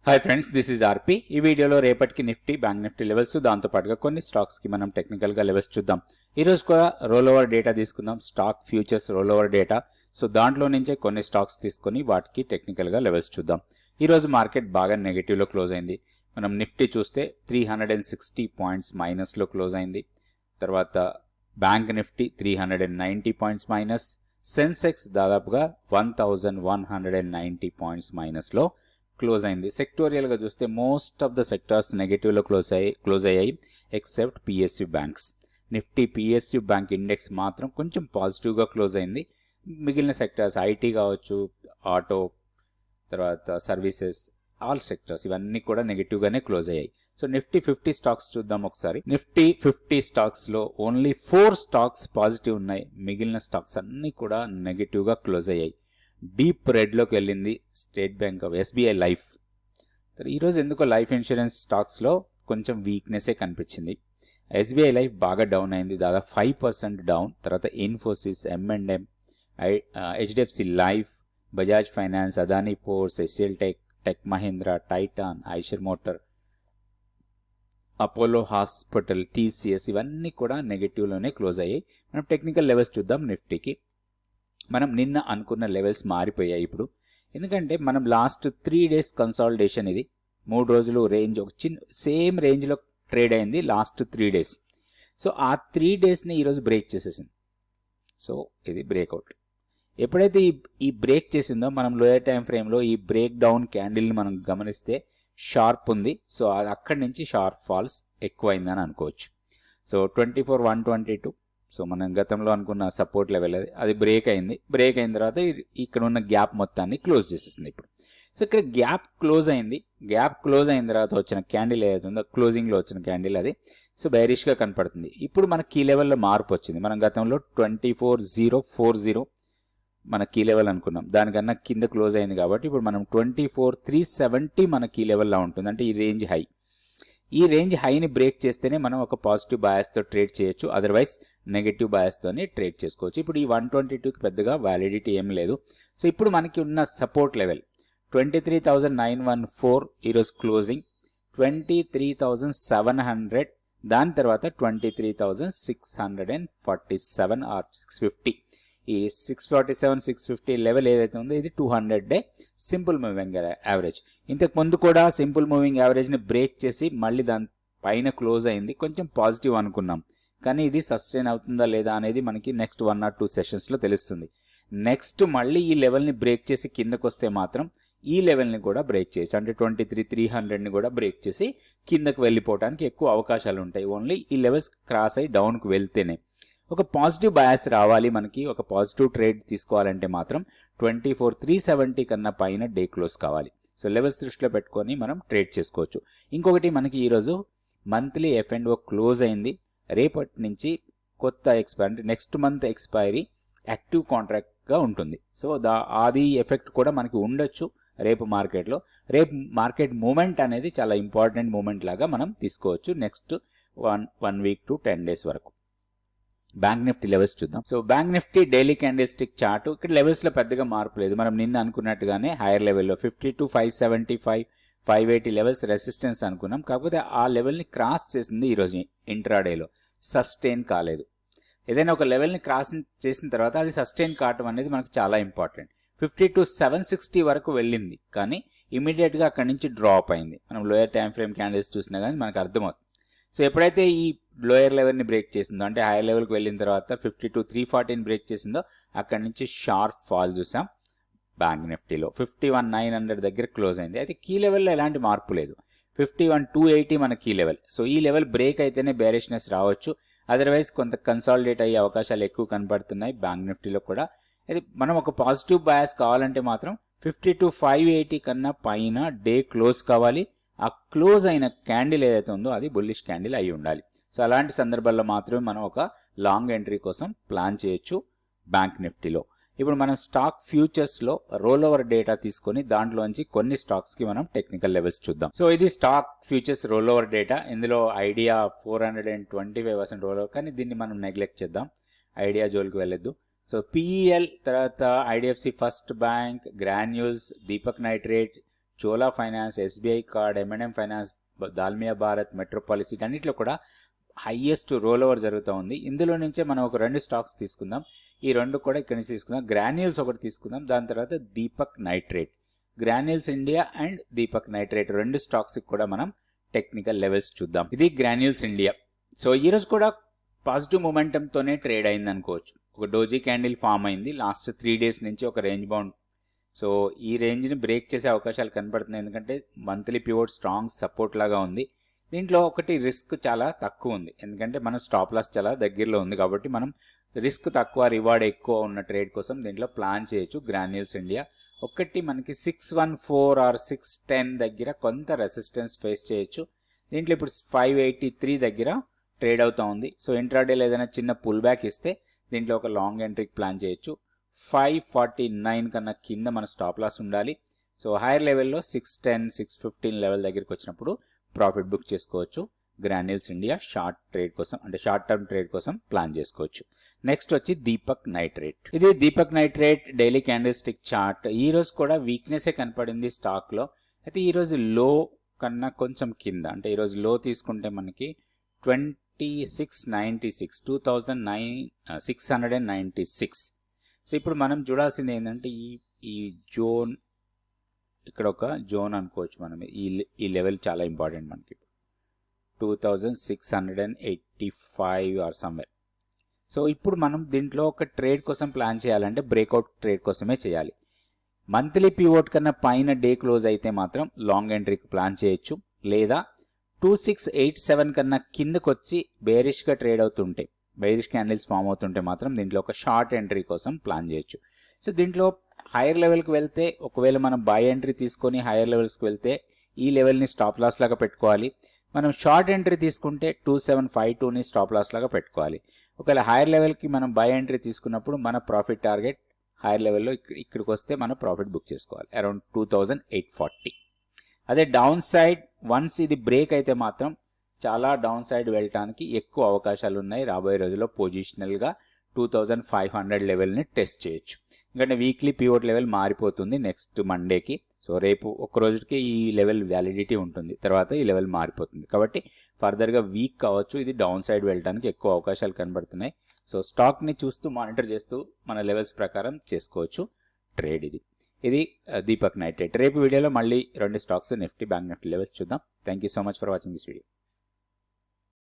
Hi friends, this is ఆర్పి. ఈ వీడియోలో రేపటికి నిఫ్టీ, బ్యాంక్ నిఫ్టీ లెవెల్స్, దాంతో పాటుగా కొన్ని స్టాక్స్ కి మనం టెక్నికల్ గా లెవెల్స్ చూద్దాం. ఈ రోజు కూడా రోల్ ఓవర్ డేటా తీసుకుందాం, stock futures role over data. So దాంట్లో నుంచే కొన్ని స్టాక్స్ తీసుకొని వాటికి టెక్నికల్ గా లెవెల్స్ చూద్దాం. ఈ రోజు మార్కెట్ బాగా నెగటివ్ లో క్లోజ్ అయింది. మనం నిఫ్టీ చూస్తే 360 పాయింట్స్ మైనస్ లో క్లోజ్ అయింది. తర్వాత bank Nifty 390 points minus, Sensex దాదాపుగా 1190 పాయింట్స్ మైనస్ లో క్లోజ్ అయింది. సెక్టోరియల్ గా చూస్తే most of the sectors negative లో క్లోజ్ అయ్యాయి except PSU banks. Nifty PSU bank index మాత్రం కొంచెం పాజిటివ్ గా క్లోజ్ అయింది. మిగిలిన సెక్టార్స్ ఐటీ కావచ్చు, ఆటో, తర్వాత సర్వీసెస్, ఆల్ సెక్టార్స్ ఇవన్నీ కూడా నెగటివ్ గానే క్లోజ్ అయ్యాయి. సో నిఫ్టీ 50 స్టాక్స్ చూద్దాం ఒకసారి. నిఫ్టీ 50 స్టాక్స్ లో ఓన్లీ 4 స్టాక్స్ పాజిటివ్ ఉన్నాయి, మిగిలిన స్టాక్స్ అన్ని కూడా నెగటివ్ గా క్లోజ్ అయ్యాయి. డీప్ రెడ్ లోకి వెళ్ళింది state bank of SBI life. ఈరోజు ఎందుకో లైఫ్ ఇన్సూరెన్స్ స్టాక్స్ లో కొంచెం వీక్నెసే కనిపించింది. ఎస్బీఐ లైఫ్ బాగా డౌన్ అయింది, దాదాపు 5% డౌన్. తర్వాత Infosys, M&M, HDFC life, Bajaj finance, Adani ports, ఎస్ఎల్ tech Mahindra, Titan, Eicher motor, Apollo hospital, TCS ఇవన్నీ కూడా నెగటివ్ లోనే క్లోజ్ అయ్యాయి. మనం టెక్నికల్ లెవెల్స్ చూద్దాం. నిఫ్టీకి మనం నిన్న అనుకున్న లెవెల్స్ మారిపోయాయి ఇప్పుడు. ఎందుకంటే మనం లాస్ట్ 3 days కన్సాలిడేషన్, ఇది 3 రోజులు రేంజ్ ఒక చిన్న సేమ్ రేంజ్లో ట్రేడ్ అయింది లాస్ట్ 3 days. సో ఆ 3 daysని ఈరోజు బ్రేక్ చేసేసింది. సో ఇది బ్రేక్అవుట్. ఎప్పుడైతే ఈ బ్రేక్ చేసిందో మనం లోయర్ టైం ఫ్రేమ్లో ఈ బ్రేక్ డౌన్ క్యాండిల్ని మనం గమనిస్తే షార్ప్ ఉంది. సో అది అక్కడి నుంచి షార్ప్ ఫాల్స్ ఎక్కువైందని అనుకోవచ్చు. సో 24,122, సో మనం గతంలో అనుకున్న సపోర్ట్ లెవెల్ అది బ్రేక్ అయింది. బ్రేక్ అయిన తర్వాత ఇక్కడ ఉన్న గ్యాప్ మొత్తాన్ని క్లోజ్ చేసేసింది ఇప్పుడు. సో ఇక్కడ గ్యాప్ క్లోజ్ అయింది. గ్యాప్ క్లోజ్ అయిన తర్వాత వచ్చిన క్యాండిల్ ఏదైతే ఉందో క్లోజింగ్లో వచ్చిన క్యాండిల్ అది సో బైరిష్గా కనపడుతుంది. ఇప్పుడు మన కీ లెవెల్లో మార్పు వచ్చింది. మనం గతంలో 24,040 మన కీ లెవెల్ అనుకున్నాం, దానికన్నా కింద క్లోజ్ అయింది కాబట్టి ఇప్పుడు మనం 24,370 మన కీ లెవెల్లో ఉంటుంది. అంటే ఈ రేంజ్ హై. ఈ రేంజ్ హైని బ్రేక్ చేస్తేనే మనం ఒక పాజిటివ్ బయాస్తో ట్రేడ్ చేయొచ్చు, అదర్వైజ్ నెగటివ్ బయాస్తోనే ట్రేడ్ చేసుకోవచ్చు. ఇప్పుడు ఈ 122కి పెద్దగా వ్యాలిడిటీ ఏం లేదు. సో ఇప్పుడు మనకి ఉన్న సపోర్ట్ లెవెల్ 23,914, ఈరోజు క్లోజింగ్ 23,700, దాని తర్వాత 23,647 ఆర్ 650. ఈ 647, 650 లెవెల్ ఏదైతే ఉందో ఇది 200 డే సింపుల్ మూవింగ్ యావరేజ్. ఇంతకు ముందు కూడా సింపుల్ మూవింగ్ యావరేజ్ని బ్రేక్ చేసి మళ్ళీ దాని పైన క్లోజ్ అయింది. కొంచెం పాజిటివ్ అనుకున్నాం, కానీ ఇది సస్టైన్ అవుతుందా లేదా అనేది మనకి నెక్స్ట్ 1 or 2 సెషన్స్లో తెలుస్తుంది. నెక్స్ట్ మళ్ళీ ఈ లెవెల్ని బ్రేక్ చేసి కిందకు వస్తే మాత్రం ఈ లెవెల్ని కూడా బ్రేక్ చేయొచ్చు. అంటే 23,300ని కూడా బ్రేక్ చేసి కిందకు వెళ్ళిపోవడానికి ఎక్కువ అవకాశాలు ఉంటాయి, ఓన్లీ ఈ లెవెల్స్ క్రాస్ అయ్యి డౌన్కి వెళ్తేనే. ఒక పాజిటివ్ బయాస్ రావాలి మనకి, ఒక పాజిటివ్ ట్రేడ్ తీసుకోవాలంటే మాత్రం 24,370 కన్నా పైన డే క్లోజ్ కావాలి. సో లెవెల్స్ దృష్టిలో పెట్టుకొని మనం ట్రేడ్ చేసుకోవచ్చు. ఇంకొకటి మనకి ఈరోజు మంత్లీ F&O క్లోజ్ అయింది. రేపటి నుంచి కొత్త expiry, next month expiry active కాంట్రాక్ట్గా ఉంటుంది. సో అది ఎఫెక్ట్ కూడా మనకి ఉండొచ్చు రేపు మార్కెట్లో. రేపు మార్కెట్ మూమెంట్ అనేది చాలా ఇంపార్టెంట్ మూమెంట్ లాగా మనం తీసుకోవచ్చు నెక్స్ట్ 1 week to 10 days వరకు. బ్యాంక్ నిఫ్టీ లెవెల్స్ చూద్దాం. So bank Nifty daily candle stick chart, ఇక్కడ లెవెల్స్ లో పెద్దగా మార్పు లేదు. మనం నిన్న అనుకున్నట్టుగానే హైయర్ లెవెల్లో 52,575, 580 లెవెల్స్ రెసిస్టెన్స్ అనుకున్నాం. కాకపోతే ఆ లెవెల్ని క్రాస్ చేసింది ఈరోజు ఇంట్రాడేలో, సస్టైన్ కాలేదు. ఏదైనా ఒక లెవెల్ని క్రాస్ చేసిన తర్వాత అది సస్టైన్ కావటం అనేది మనకు చాలా ఇంపార్టెంట్. 52,760 వరకు వెళ్ళింది, కానీ ఇమీడియట్గా అక్కడి నుంచి డ్రాప్ అయింది. మనం లోయర్ టైం ఫ్రేమ్ క్యాండిల్స్ చూసినా కానీ మనకు అర్థమవుతుంది. సో ఎప్పుడైతే ఈ లోయర్ లెవెల్ని బ్రేక్ చేసిందో, అంటే హైయర్ లెవెల్కి వెళ్ళిన తర్వాత 52,340ని బ్రేక్ చేసిందో అక్కడి నుంచి షార్ప్ ఫాల్ చూసాం. బ్యాంక్ నిఫ్టీలో 51,900 దగ్గర క్లోజ్ అయింది. అయితే కీ లెవెల్లో ఎలాంటి మార్పు లేదు. 51,280 మన కీ లెవెల్. సో ఈ లెవెల్ బ్రేక్ అయితేనే బేరిష్నెస్ రావచ్చు, అదర్వైజ్ కొంత కన్సాలిడేట్ అయ్యే అవకాశాలు ఎక్కువ కనబడుతున్నాయి బ్యాంక్ నిఫ్టీలో కూడా. అయితే మనం ఒక పాజిటివ్ బయాస్ కావాలంటే మాత్రం 52,580 కన్నా పైన డే క్లోజ్ కావాలి. ఆ క్లోజ్ అయిన క్యాండిల్ ఏదైతే ఉందో అది బుల్లిష్ క్యాండిల్ అయి ఉండాలి. సో అలాంటి సందర్భాల్లో మాత్రమే మనం ఒక లాంగ్ ఎంట్రీ కోసం ప్లాన్ చేయొచ్చు బ్యాంక్ నిఫ్టీలో. ఇప్పుడు మనం స్టాక్ ఫ్యూచర్స్లో రోల్ ఓవర్ డేటా తీసుకొని దాంట్లోంచి కొన్ని స్టాక్స్కి మనం టెక్నికల్ లెవెల్స్ చూద్దాం. సో ఇది stock futures role over data. ఇందులో ఐడియా 425% రోల్ ఓవర్, కానీ దీన్ని మనం నెగ్లెక్ట్ చేద్దాం, ఐడియా జోలికి వెళ్ళొద్దు. సో పిఈఎల్, తర్వాత IDFC first bank, granules, Deepak nitrate, Chola finance, SBI card, M&M finance, Dalmia Bharat, metropolis అన్నిట్లో కూడా హైయెస్ట్ రోల్ ఓవర్ జరుగుతూ ఉంది. ఇందులో నుంచే మనం ఒక 2 స్టాక్స్ తీసుకుందాం. ఈ 2 కూడా ఇక్కడి నుంచి తీసుకుందాం. గ్రాన్యూల్స్ ఒకటి తీసుకుందాం, దాని తర్వాత Deepak nitrate. Granules India and Deepak nitrate 2 stocks కూడా మనం టెక్నికల్ లెవెల్స్ చూద్దాం. ఇది గ్రాన్యూల్స్ ఇండియా. సో ఈ రోజు కూడా పాజిటివ్ మొమెంటంతోనే ట్రేడ్ అయింది అనుకోవచ్చు. ఒక డోజీ క్యాండిల్ ఫామ్ అయింది లాస్ట్ 3 డేస్ నుంచి, ఒక రేంజ్ బౌండ్. సో ఈ రేంజ్ని బ్రేక్ చేసే అవకాశాలు కనపడుతున్నాయి, ఎందుకంటే మంత్లీ పివోట్ స్ట్రాంగ్ సపోర్ట్ లాగా ఉంది. దీంట్లో ఒకటి రిస్క్ చాలా తక్కువ ఉంది, ఎందుకంటే మనం స్టాప్ లాస్ చాలా దగ్గరలో ఉంది కాబట్టి మనం రిస్క్ తక్కువ రివార్డ్ ఎక్కువ ఉన్న ట్రేడ్ కోసం దీంట్లో ప్లాన్ చేయొచ్చు. గ్రాన్యూల్స్ ఇండియా ఒకటి మనకి 614 ఆర్ 610 దగ్గర కొంత రెసిస్టెన్స్ ఫేస్ చేయొచ్చు. దీంట్లో ఇప్పుడు 583 దగ్గర ట్రేడ్ అవుతా ఉంది. సో ఇంట్రాడేలో ఏదైనా చిన్న పుల్ బ్యాక్ ఇస్తే దీంట్లో ఒక లాంగ్ ఎంట్రీకి ప్లాన్ చేయొచ్చు. 549 కన్నా కింద మన స్టాప్ లాస్ ఉండాలి. సో హైయర్ లెవెల్లో 610, 615 లెవెల్ దగ్గరికి వచ్చినప్పుడు ప్రాఫిట్ బుక్ చేసుకోవచ్చు. గ్రాన్యూల్స్ ఇండియా షార్ట్ ట్రేడ్ కోసం, అంటే షార్ట్ టర్మ్ ట్రేడ్ కోసం ప్లాన్ చేసుకోవచ్చు. నెక్స్ట్ వచ్చి దీపక్ నైట్రేట్. ఇది Deepak nitrate daily candle stick chart. ఈ రోజు కూడా వీక్నెస్ కనపడింది స్టాక్ లో. అయితే ఈ రోజు లో కన్నా కొంచెం కింద, అంటే ఈ రోజు లో తీసుకుంటే మనకి 2696, 2696. సో ఇప్పుడు మనం చూడాల్సింది ఏంటంటే ఈ జోన్, ఇక్కడ ఒక జోన్ అనుకోవచ్చు మనం. ఈ లెవెల్ చాలా ఇంపార్టెంట్ మనకి, 2685 ఆర్ సమ్వేర్. సో ఇప్పుడు మనం దీంట్లో ఒక ట్రేడ్ కోసం ప్లాన్ చేయాలంటే బ్రేక్అవుట్ ట్రేడ్ కోసమే చేయాలి. మంత్లీ పివోట్ కన్నా పైన డే క్లోజ్ అయితే మాత్రం లాంగ్ ఎంట్రీకి ప్లాన్ చేయొచ్చు, లేదా 2687 కన్నా కిందకు వచ్చి బేరిష్గా ట్రేడ్ అవుతుంటే, బేరిష్ క్యాండిల్స్ ఫామ్ అవుతుంటే మాత్రం దీంట్లో ఒక షార్ట్ ఎంట్రీ కోసం ప్లాన్ చేయొచ్చు. సో దీంట్లో హైయర్ లెవెల్కి వెళ్తే, ఒకవేళ మనం బై ఎంట్రీ తీసుకొని హైయర్ లెవెల్స్కి వెళ్తే ఈ లెవెల్ని స్టాప్ లాస్ లాగా పెట్టుకోవాలి. మనం షార్ట్ ఎంట్రీ తీసుకుంటే 2752ని స్టాప్ లాస్ లాగా పెట్టుకోవాలి. ఒకవేళ హైయర్ లెవెల్కి మనం బై ఎంట్రీ తీసుకున్నప్పుడు మన ప్రాఫిట్ టార్గెట్ హైయర్ లెవెల్లో ఇక్కడికి వస్తే మనం ప్రాఫిట్ బుక్ చేసుకోవాలి అరౌండ్ 2840. అదే డౌన్ సైడ్ వన్స్ ఇది బ్రేక్ అయితే మాత్రం చాలా డౌన్ సైడ్ వెళ్ళటానికి ఎక్కువ అవకాశాలు ఉన్నాయి. రాబోయే రోజుల్లో పొజిషనల్గా 2500 లెవెల్ని టెస్ట్ చేయొచ్చు, ఎందుకంటే వీక్లీ పివోట్ లెవెల్ మారిపోతుంది నెక్స్ట్ మండేకి. సో రేపు ఒక రోజుకి ఈ లెవెల్ వ్యాలిడిటీ ఉంటుంది, తర్వాత ఈ లెవెల్ మారిపోతుంది. కాబట్టి ఫర్దర్గా వీక్ కావచ్చు, ఇది డౌన్ సైడ్ వెళ్ళడానికి ఎక్కువ అవకాశాలు కనబడుతున్నాయి. సో స్టాక్ని చూస్తూ మానిటర్ చేస్తూ మన లెవెల్స్ ప్రకారం చేసుకోవచ్చు ట్రేడ్. ఇది దీపక్ నైట్రేట్. రేపు వీడియోలో మళ్ళీ 2 stocks, Nifty, bank Nifty levels చూద్దాం. Thank you so much for watching this video.